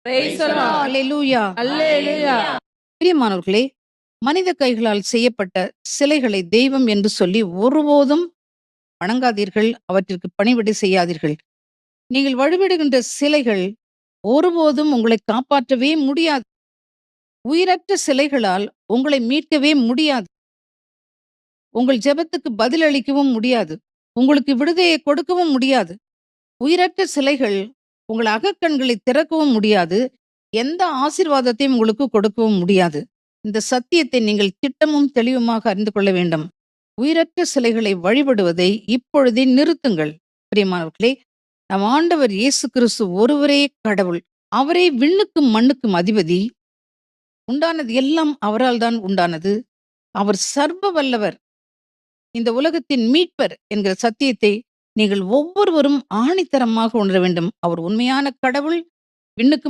Praise the Lord. Hallelujah. Hallelujah. பிரியமானவர்களே, மனித கைகளால் செய்யப்பட்ட சிலைகளை தெய்வம் என்று சொல்லி ஒருபோதும் வணங்காதீர்கள், அவற்றிற்கு பணிவிடை செய்யாதீர்கள். நீங்கள் வழிபடுகின்ற சிலைகள் ஒருபோதும் உங்களை காப்பாற்றவே முடியாது. உயிரற்ற சிலைகளால் உங்களை மீட்கவே முடியாது. உங்கள் ஜெபத்துக்கு பதிலளிக்கவும் முடியாது. உங்களுக்கு விடுதலையை கொடுக்கவும் முடியாது. உயிரற்ற சிலைகள் உங்கள் அகக்கண்களை திறக்கவும் முடியாது. எந்த ஆசீர்வாதத்தையும் உங்களுக்கு கொடுக்கவும் முடியாது. இந்த சத்தியத்தை நீங்கள் திட்டமும் தெளிவுமாக அறிந்து கொள்ள வேண்டும். உயிரற்ற சிலைகளை வழிபடுவதை இப்பொழுதே நிறுத்துங்கள். பிரியமானவர்களே, நம் ஆண்டவர் இயேசு கிறிஸ்து ஒருவரே கடவுள். அவரே விண்ணுக்கும் மண்ணுக்கும் அதிபதி. உண்டானது எல்லாம் அவரால் தான் உண்டானது. அவர் சர்வ வல்லவர். இந்த உலகத்தின் மீட்பர் என்கிற சத்தியத்தை நீங்கள் ஒவ்வொருவரும் ஆணித்தரமாக உணர வேண்டும். அவர் உண்மையான கடவுள். விண்ணுக்கும்